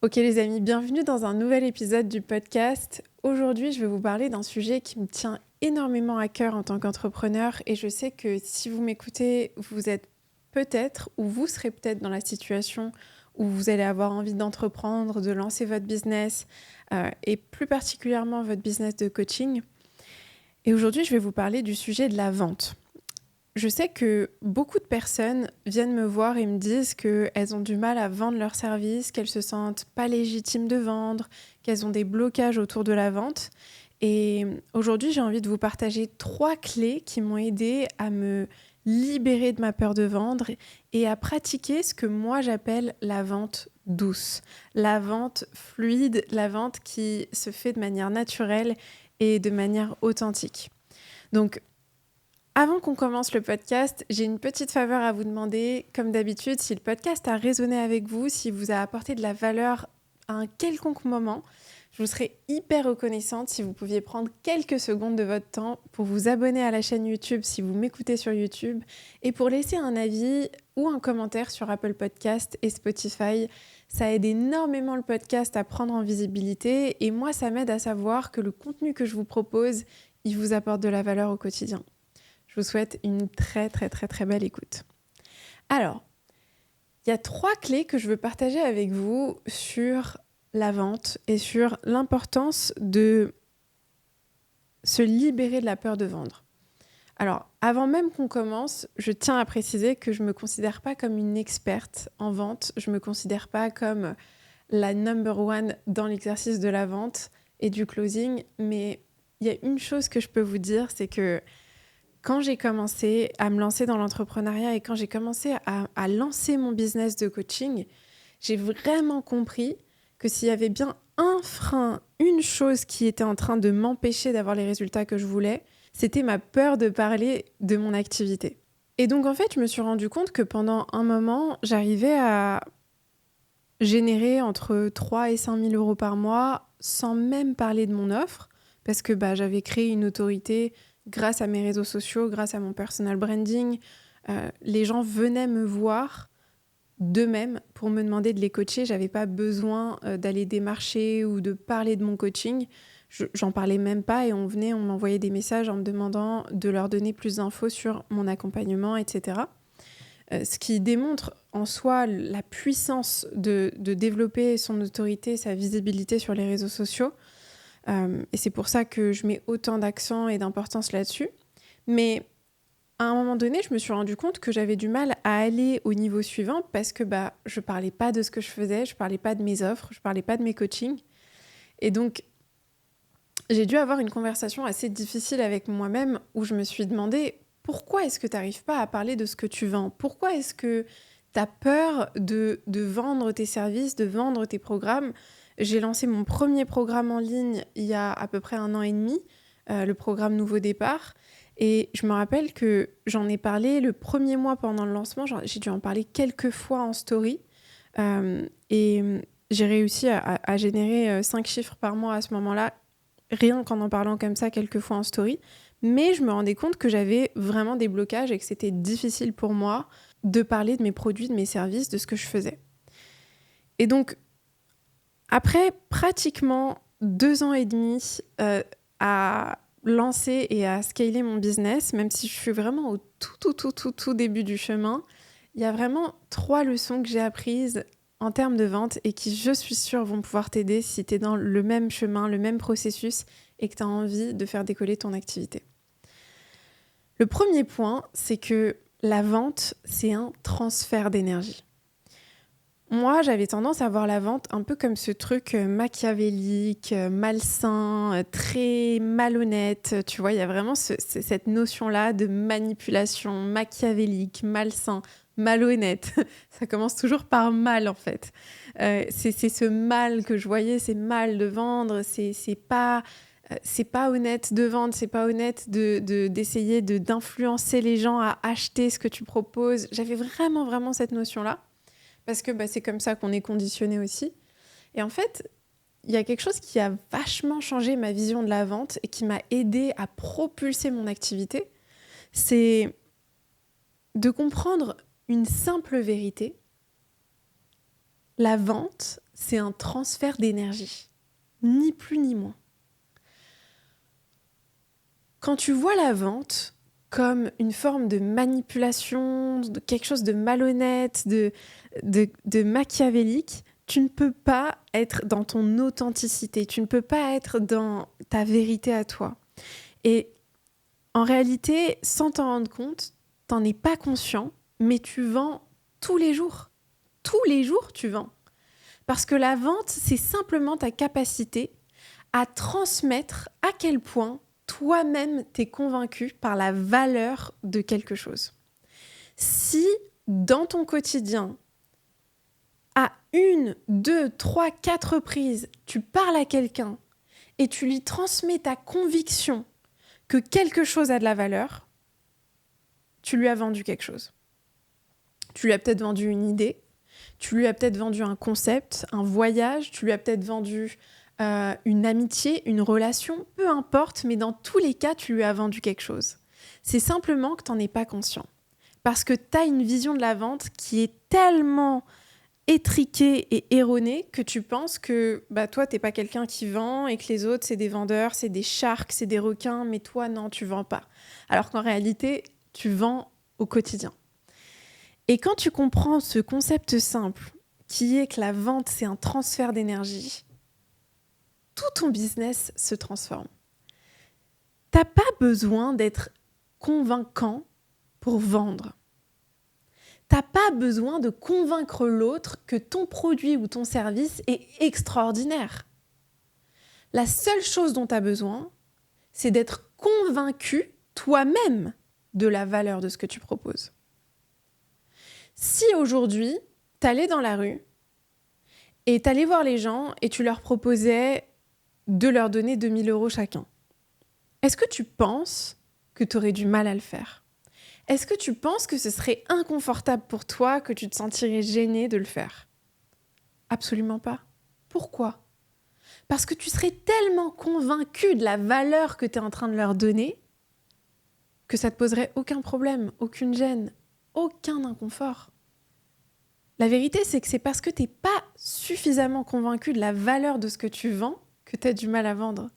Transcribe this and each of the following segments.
Ok les amis, bienvenue dans un nouvel épisode du podcast. Aujourd'hui, je vais vous parler d'un sujet qui me tient énormément à cœur en tant qu'entrepreneur et je sais que si vous m'écoutez, vous êtes peut-être ou vous serez peut-être dans la situation où vous allez avoir envie d'entreprendre, de lancer votre business et plus particulièrement votre business de coaching. Et aujourd'hui, je vais vous parler du sujet de la vente. Je sais que beaucoup de personnes viennent me voir et me disent qu'elles ont du mal à vendre leurs services, qu'elles se sentent pas légitimes de vendre, qu'elles ont des blocages autour de la vente. Et aujourd'hui, j'ai envie de vous partager 3 clés qui m'ont aidée à me libérer de ma peur de vendre et à pratiquer ce que moi j'appelle la vente douce, la vente fluide, la vente qui se fait de manière naturelle et de manière authentique. Donc, avant qu'on commence le podcast, j'ai une petite faveur à vous demander. Comme d'habitude, si le podcast a résonné avec vous, si vous a apporté de la valeur à un quelconque moment, je vous serais hyper reconnaissante si vous pouviez prendre quelques secondes de votre temps pour vous abonner à la chaîne YouTube si vous m'écoutez sur YouTube et pour laisser un avis ou un commentaire sur Apple Podcast et Spotify. Ça aide énormément le podcast à prendre en visibilité et moi, ça m'aide à savoir que le contenu que je vous propose, il vous apporte de la valeur au quotidien. Je vous souhaite une très très très très belle écoute. Alors, il y a 3 clés que je veux partager avec vous sur la vente et sur l'importance de se libérer de la peur de vendre. Alors, avant même qu'on commence, je tiens à préciser que je ne me considère pas comme une experte en vente, je ne me considère pas comme la number one dans l'exercice de la vente et du closing, mais il y a une chose que je peux vous dire, c'est que quand j'ai commencé à me lancer dans l'entrepreneuriat et quand j'ai commencé à lancer mon business de coaching, j'ai vraiment compris que s'il y avait bien un frein, une chose qui était en train de m'empêcher d'avoir les résultats que je voulais, c'était ma peur de parler de mon activité. Et donc en fait, je me suis rendu compte que pendant un moment, j'arrivais à générer entre 3 et 5 000 euros par mois sans même parler de mon offre parce que j'avais créé une autorité grâce à mes réseaux sociaux, grâce à mon personal branding. Les gens venaient me voir d'eux-mêmes pour me demander de les coacher. J'avais pas besoin d'aller démarcher ou de parler de mon coaching. J'en parlais même pas et on m'envoyait des messages en me demandant de leur donner plus d'infos sur mon accompagnement, etc. Ce qui démontre en soi la puissance de développer son autorité, sa visibilité sur les réseaux sociaux. Et c'est pour ça que je mets autant d'accent et d'importance là-dessus. Mais à un moment donné, je me suis rendu compte que j'avais du mal à aller au niveau suivant parce que je parlais pas de ce que je faisais, je parlais pas de mes offres, je parlais pas de mes coachings. Et donc, j'ai dû avoir une conversation assez difficile avec moi-même où je me suis demandé pourquoi est-ce que tu n'arrives pas à parler de ce que tu vends ? Pourquoi est-ce que tu as peur de vendre tes services, de vendre tes programmes ? J'ai lancé mon premier programme en ligne il y a à peu près 1 an et demi, le programme Nouveau Départ. Et je me rappelle que j'en ai parlé le premier mois pendant le lancement. J'ai dû en parler quelques fois en story. Et j'ai réussi à générer 5 chiffres par mois à ce moment-là, rien qu'en parlant comme ça quelques fois en story. Mais je me rendais compte que j'avais vraiment des blocages et que c'était difficile pour moi de parler de mes produits, de mes services, de ce que je faisais. Et donc, après pratiquement 2 ans et demi à lancer et à scaler mon business, même si je suis vraiment au tout début du chemin, il y a vraiment 3 leçons que j'ai apprises en termes de vente et qui, je suis sûre, vont pouvoir t'aider si tu es dans le même chemin, le même processus et que tu as envie de faire décoller ton activité. Le premier point, c'est que la vente, c'est un transfert d'énergie. Moi, j'avais tendance à voir la vente un peu comme ce truc machiavélique, malsain, très malhonnête. Tu vois, il y a vraiment cette notion-là de manipulation machiavélique, malsain, malhonnête. Ça commence toujours par mal, en fait. C'est ce mal que je voyais, c'est mal de vendre, c'est pas honnête de vendre, c'est pas honnête d'essayer d'influencer les gens à acheter ce que tu proposes. J'avais vraiment cette notion-là. Parce que c'est comme ça qu'on est conditionné aussi. Et en fait, il y a quelque chose qui a vachement changé ma vision de la vente et qui m'a aidé à propulser mon activité. C'est de comprendre une simple vérité. La vente, c'est un transfert d'énergie, ni plus ni moins. Quand tu vois la vente comme une forme de manipulation, de quelque chose de malhonnête, de machiavélique, tu ne peux pas être dans ton authenticité, tu ne peux pas être dans ta vérité à toi. Et en réalité, sans t'en rendre compte, t'en es pas conscient, mais tu vends tous les jours. Tous les jours, tu vends. Parce que la vente, c'est simplement ta capacité à transmettre à quel point toi-même t'es convaincu par la valeur de quelque chose. Si dans ton quotidien, à 1, 2, 3, 4 reprises, tu parles à quelqu'un et tu lui transmets ta conviction que quelque chose a de la valeur, tu lui as vendu quelque chose. Tu lui as peut-être vendu une idée, tu lui as peut-être vendu un concept, un voyage, tu lui as peut-être vendu une amitié, une relation, peu importe, mais dans tous les cas, tu lui as vendu quelque chose. C'est simplement que tu n'en es pas conscient. Parce que tu as une vision de la vente qui est tellement étriquée et erronée que tu penses que toi, tu n'es pas quelqu'un qui vend et que les autres, c'est des vendeurs, c'est des sharks, c'est des requins, mais toi, non, tu ne vends pas. Alors qu'en réalité, tu vends au quotidien. Et quand tu comprends ce concept simple, qui est que la vente, c'est un transfert d'énergie, tout ton business se transforme. T'as pas besoin d'être convaincant pour vendre. T'as pas besoin de convaincre l'autre que ton produit ou ton service est extraordinaire. La seule chose dont tu as besoin, c'est d'être convaincu toi-même de la valeur de ce que tu proposes. Si aujourd'hui, t'allais dans la rue et t'allais voir les gens et tu leur proposais de leur donner 2 000 € chacun, est-ce que tu penses que tu aurais du mal à le faire ? Est-ce que tu penses que ce serait inconfortable pour toi, que tu te sentirais gêné de le faire ? Absolument pas. Pourquoi ? Parce que tu serais tellement convaincu de la valeur que tu es en train de leur donner que ça ne te poserait aucun problème, aucune gêne, aucun inconfort. La vérité, c'est que c'est parce que tu n'es pas suffisamment convaincu de la valeur de ce que tu vends que tu as du mal à vendre.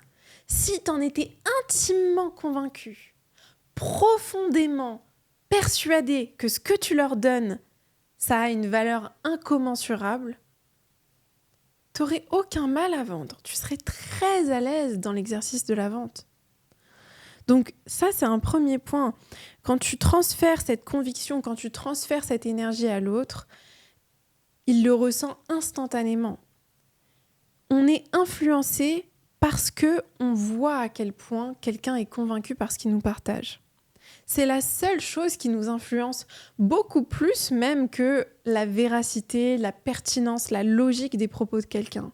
Si tu en étais intimement convaincu, profondément persuadé que ce que tu leur donnes, ça a une valeur incommensurable, tu n'aurais aucun mal à vendre. Tu serais très à l'aise dans l'exercice de la vente. Donc ça, c'est un premier point. Quand tu transfères cette conviction, quand tu transfères cette énergie à l'autre, il le ressent instantanément. On est influencé parce qu'on voit à quel point quelqu'un est convaincu par ce qu'il nous partage. C'est la seule chose qui nous influence beaucoup plus même que la véracité, la pertinence, la logique des propos de quelqu'un.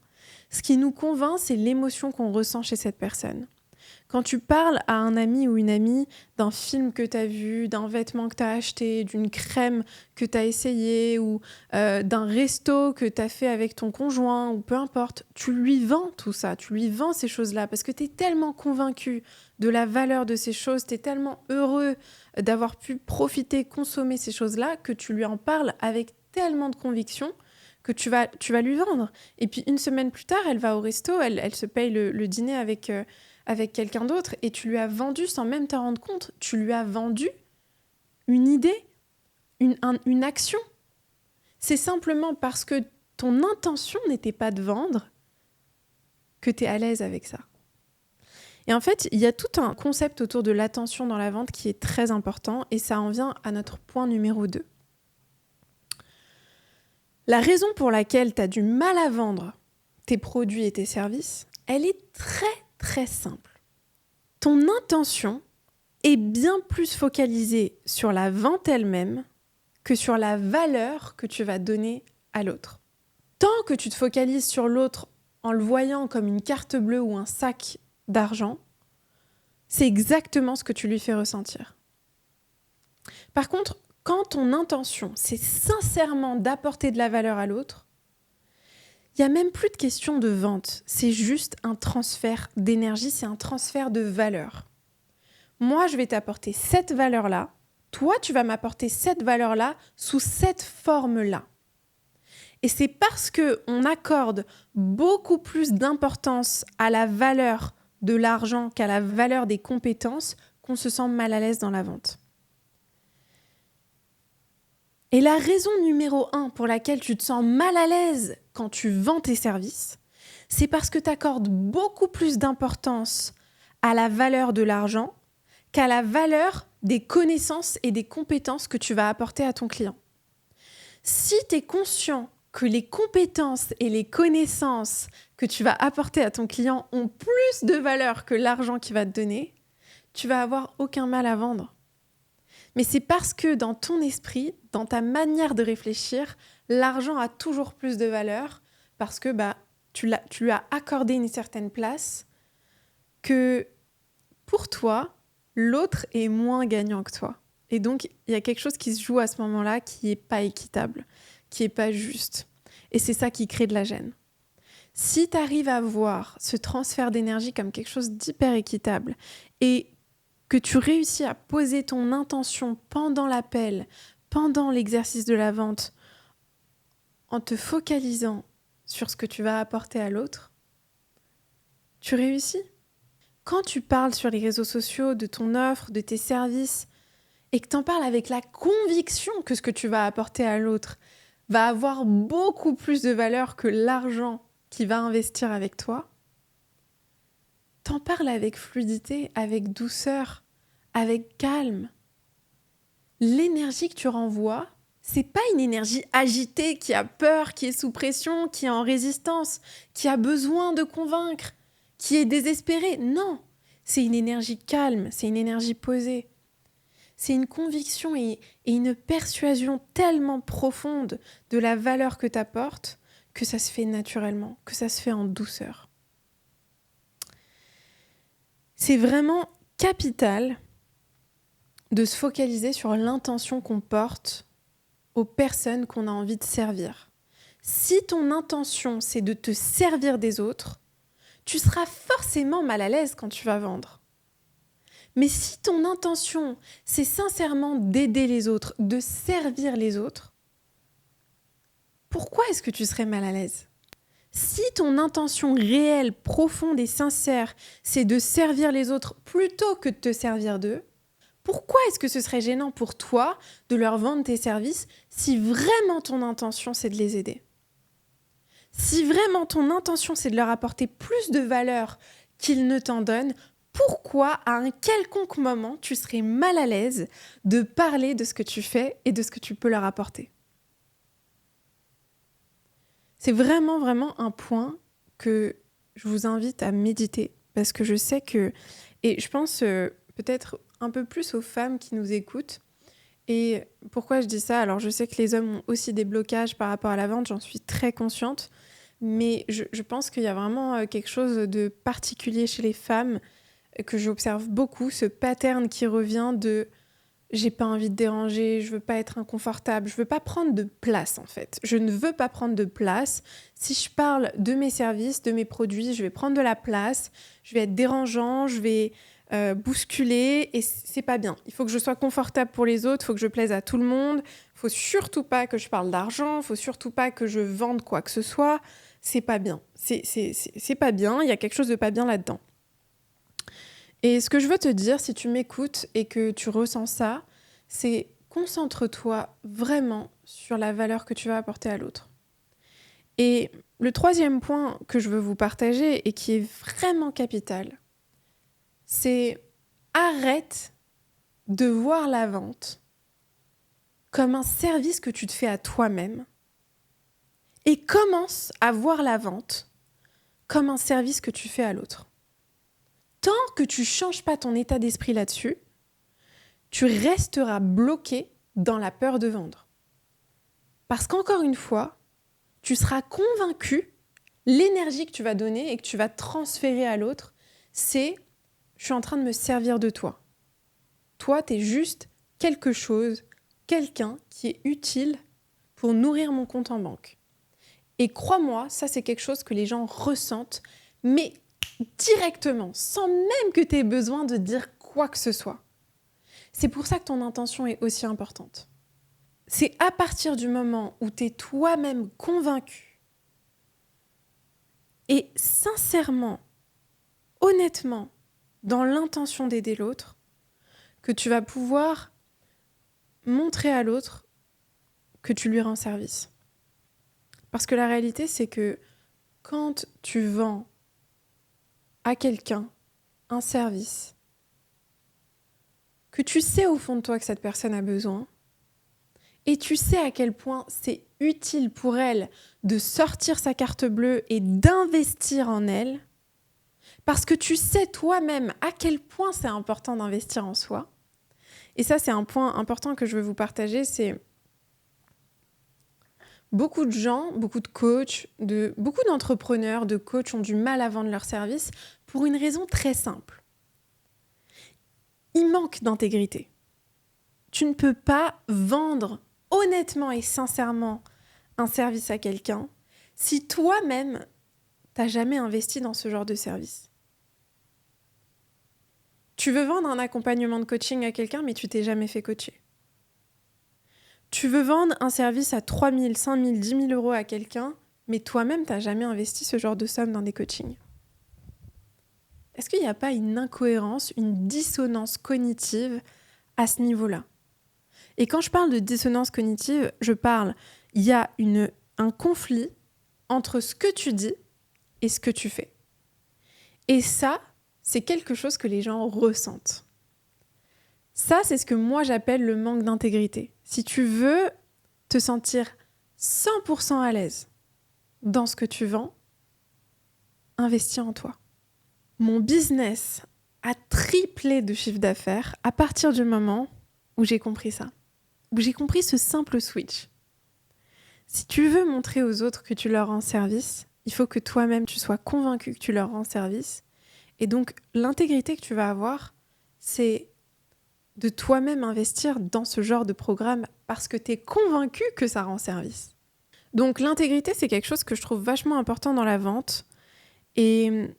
Ce qui nous convainc, c'est l'émotion qu'on ressent chez cette personne. Quand tu parles à un ami ou une amie d'un film que tu as vu, d'un vêtement que tu as acheté, d'une crème que tu as essayé ou d'un resto que tu as fait avec ton conjoint ou peu importe, tu lui vends tout ça, tu lui vends ces choses-là parce que tu es tellement convaincu de la valeur de ces choses, tu es tellement heureux d'avoir pu profiter, consommer ces choses-là que tu lui en parles avec tellement de conviction que tu vas lui vendre. Et puis une semaine plus tard, elle va au resto, elle se paye le dîner avec quelqu'un d'autre et tu lui as vendu sans même t'en rendre compte. Tu lui as vendu une idée, une action. C'est simplement parce que ton intention n'était pas de vendre que tu es à l'aise avec ça. Et en fait, il y a tout un concept autour de l'attention dans la vente qui est très important et ça en vient à notre point numéro 2. La raison pour laquelle tu as du mal à vendre tes produits et tes services, elle est très très simple. Ton intention est bien plus focalisée sur la vente elle-même que sur la valeur que tu vas donner à l'autre. Tant que tu te focalises sur l'autre en le voyant comme une carte bleue ou un sac d'argent, c'est exactement ce que tu lui fais ressentir. Par contre, quand ton intention, c'est sincèrement d'apporter de la valeur à l'autre, il n'y a même plus de question de vente. C'est juste un transfert d'énergie, c'est un transfert de valeur. Moi, je vais t'apporter cette valeur-là. Toi, tu vas m'apporter cette valeur-là sous cette forme-là. Et c'est parce qu'on accorde beaucoup plus d'importance à la valeur de l'argent qu'à la valeur des compétences qu'on se sent mal à l'aise dans la vente. Et la raison numéro 1 pour laquelle tu te sens mal à l'aise quand tu vends tes services, c'est parce que tu accordes beaucoup plus d'importance à la valeur de l'argent qu'à la valeur des connaissances et des compétences que tu vas apporter à ton client. Si tu es conscient que les compétences et les connaissances que tu vas apporter à ton client ont plus de valeur que l'argent qu'il va te donner, tu vas avoir aucun mal à vendre. Mais c'est parce que dans ton esprit, dans ta manière de réfléchir, l'argent a toujours plus de valeur parce que tu lui as accordé une certaine place, que pour toi, l'autre est moins gagnant que toi. Et donc, il y a quelque chose qui se joue à ce moment-là qui n'est pas équitable, qui n'est pas juste. Et c'est ça qui crée de la gêne. Si tu arrives à voir ce transfert d'énergie comme quelque chose d'hyper équitable et que tu réussis à poser ton intention pendant l'appel, pendant l'exercice de la vente, en te focalisant sur ce que tu vas apporter à l'autre, tu réussis. Quand tu parles sur les réseaux sociaux de ton offre, de tes services, et que tu en parles avec la conviction que ce que tu vas apporter à l'autre va avoir beaucoup plus de valeur que l'argent qu'il va investir avec toi, t'en parles avec fluidité, avec douceur, avec calme. L'énergie que tu renvoies, c'est pas une énergie agitée qui a peur, qui est sous pression, qui est en résistance, qui a besoin de convaincre, qui est désespérée. Non, c'est une énergie calme, c'est une énergie posée. C'est une conviction et une persuasion tellement profonde de la valeur que tu apportes que ça se fait naturellement, que ça se fait en douceur. C'est vraiment capital de se focaliser sur l'intention qu'on porte aux personnes qu'on a envie de servir. Si ton intention, c'est de te servir des autres, tu seras forcément mal à l'aise quand tu vas vendre. Mais si ton intention, c'est sincèrement d'aider les autres, de servir les autres, pourquoi est-ce que tu serais mal à l'aise ? Si ton intention réelle, profonde et sincère, c'est de servir les autres plutôt que de te servir d'eux, pourquoi est-ce que ce serait gênant pour toi de leur vendre tes services si vraiment ton intention, c'est de les aider ? Si vraiment ton intention, c'est de leur apporter plus de valeur qu'ils ne t'en donnent, pourquoi à un quelconque moment tu serais mal à l'aise de parler de ce que tu fais et de ce que tu peux leur apporter ? C'est vraiment, vraiment un point que je vous invite à méditer parce que je sais que, et je pense peut-être un peu plus aux femmes qui nous écoutent. Et pourquoi je dis ça ? Alors je sais que les hommes ont aussi des blocages par rapport à la vente, j'en suis très consciente, mais je pense qu'il y a vraiment quelque chose de particulier chez les femmes que j'observe beaucoup, ce pattern qui revient de « j'ai pas envie de déranger, je veux pas être inconfortable, je veux pas prendre de place en fait. Je ne veux pas prendre de place. Si je parle de mes services, de mes produits, je vais prendre de la place, je vais être dérangeant, je vais bousculer et c'est pas bien. Il faut que je sois confortable pour les autres, il faut que je plaise à tout le monde, il faut surtout pas que je parle d'argent, il faut surtout pas que je vende quoi que ce soit. C'est pas bien. C'est pas bien, il y a quelque chose de pas bien là-dedans. Et ce que je veux te dire, si tu m'écoutes et que tu ressens ça, c'est concentre-toi vraiment sur la valeur que tu vas apporter à l'autre. Et le troisième point que je veux vous partager et qui est vraiment capital, c'est arrête de voir la vente comme un service que tu te fais à toi-même et commence à voir la vente comme un service que tu fais à l'autre. Tant que tu ne changes pas ton état d'esprit là-dessus, tu resteras bloqué dans la peur de vendre. Parce qu'encore une fois, tu seras convaincu, l'énergie que tu vas donner et que tu vas transférer à l'autre, c'est « je suis en train de me servir de toi ». Toi, tu es juste quelque chose, quelqu'un qui est utile pour nourrir mon compte en banque. Et crois-moi, ça c'est quelque chose que les gens ressentent, mais directement, sans même que tu aies besoin de dire quoi que ce soit. C'est pour ça que ton intention est aussi importante. C'est à partir du moment où tu es toi-même convaincu et sincèrement, honnêtement, dans l'intention d'aider l'autre, que tu vas pouvoir montrer à l'autre que tu lui rends service. Parce que la réalité, c'est que quand tu vends à quelqu'un un service, que tu sais au fond de toi que cette personne a besoin, et tu sais à quel point c'est utile pour elle de sortir sa carte bleue et d'investir en elle, parce que tu sais toi-même à quel point c'est important d'investir en soi. Et ça, c'est un point important que je veux vous partager, c'est beaucoup de gens, beaucoup de coachs, beaucoup d'entrepreneurs, de coachs ont du mal à vendre leurs services pour une raison très simple. Il manque d'intégrité. Tu ne peux pas vendre honnêtement et sincèrement un service à quelqu'un si toi-même, tu n'as jamais investi dans ce genre de service. Tu veux vendre un accompagnement de coaching à quelqu'un, mais tu t'es jamais fait coacher. Tu veux vendre un service à 3 000, 5 000, 10 000 euros à quelqu'un, mais toi-même, tu n'as jamais investi ce genre de somme dans des coachings. Est-ce qu'il n'y a pas une incohérence, une dissonance cognitive à ce niveau-là ? Et quand je parle de dissonance cognitive, il y a un conflit entre ce que tu dis et ce que tu fais. Et ça, c'est quelque chose que les gens ressentent. Ça, c'est ce que moi j'appelle le manque d'intégrité. Si tu veux te sentir 100% à l'aise dans ce que tu vends, investis en toi. Mon business a triplé de chiffre d'affaires à partir du moment où j'ai compris ça, où j'ai compris ce simple switch. Si tu veux montrer aux autres que tu leur rends service, il faut que toi-même tu sois convaincu que tu leur rends service. Et donc, l'intégrité que tu vas avoir, c'est de toi-même investir dans ce genre de programme parce que tu es convaincu que ça rend service. Donc, l'intégrité, c'est quelque chose que je trouve vachement important dans la vente. Et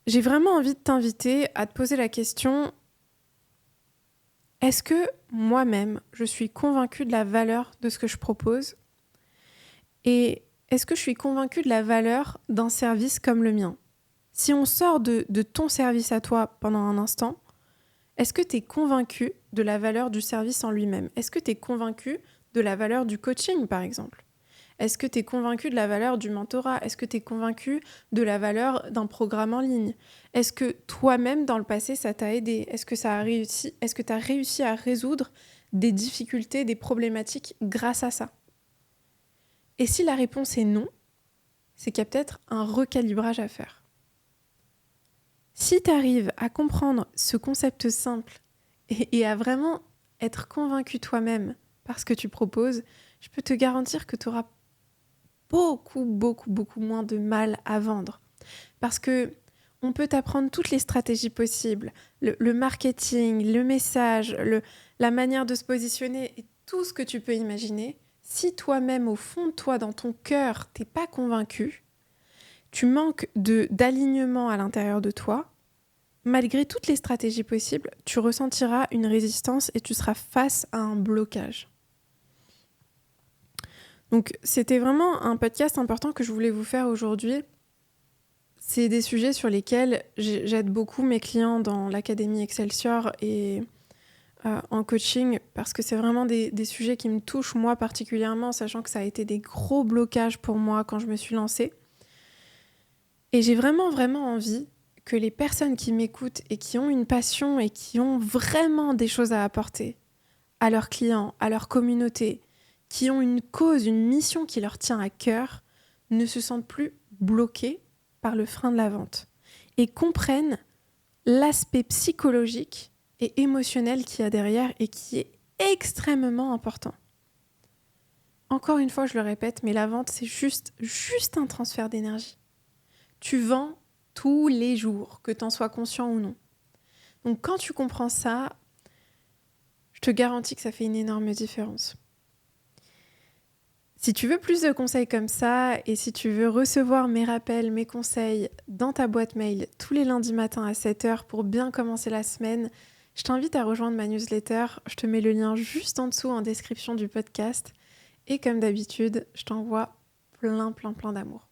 j'ai vraiment envie de t'inviter à te poser la question, est-ce que moi-même, je suis convaincue de la valeur de ce que je propose ? Et est-ce que je suis convaincue de la valeur d'un service comme le mien ? Si on sort de ton service à toi pendant un instant, est-ce que tu es convaincu de la valeur du service en lui-même ? Est-ce que tu es convaincu de la valeur du coaching, par exemple ? Est-ce que tu es convaincu de la valeur du mentorat ? Est-ce que tu es convaincu de la valeur d'un programme en ligne ? Est-ce que toi-même, dans le passé, ça t'a aidé ? Est-ce que tu as réussi à résoudre des difficultés, des problématiques grâce à ça ? Et si la réponse est non, c'est qu'il y a peut-être un recalibrage à faire. Si tu arrives à comprendre ce concept simple et à vraiment être convaincu toi-même par ce que tu proposes, je peux te garantir que tu auras beaucoup moins de mal à vendre. Parce que on peut t'apprendre toutes les stratégies possibles, le marketing, le message, la manière de se positionner et tout ce que tu peux imaginer. Si toi-même, au fond de toi, dans ton cœur, t'es pas convaincu, tu manques d'alignement à l'intérieur de toi, malgré toutes les stratégies possibles, tu ressentiras une résistance et tu seras face à un blocage. Donc, c'était vraiment un podcast important que je voulais vous faire aujourd'hui. C'est des sujets sur lesquels j'aide beaucoup mes clients dans l'Académie Excelsior et en coaching parce que c'est vraiment des sujets qui me touchent moi particulièrement, sachant que ça a été des gros blocages pour moi quand je me suis lancée. Et j'ai vraiment envie que les personnes qui m'écoutent et qui ont une passion et qui ont vraiment des choses à apporter à leurs clients, à leur communauté, qui ont une cause, une mission qui leur tient à cœur, ne se sentent plus bloqués par le frein de la vente et comprennent l'aspect psychologique et émotionnel qu'il y a derrière et qui est extrêmement important. Encore une fois, je le répète, mais la vente, c'est juste un transfert d'énergie. Tu vends tous les jours, que tu en sois conscient ou non. Donc quand tu comprends ça, je te garantis que ça fait une énorme différence. Si tu veux plus de conseils comme ça et si tu veux recevoir mes rappels, mes conseils dans ta boîte mail tous les lundis matins à 7h pour bien commencer la semaine, Je t'invite à rejoindre ma newsletter. Je te mets le lien juste en dessous en description du podcast. Et comme d'habitude, je t'envoie plein d'amour.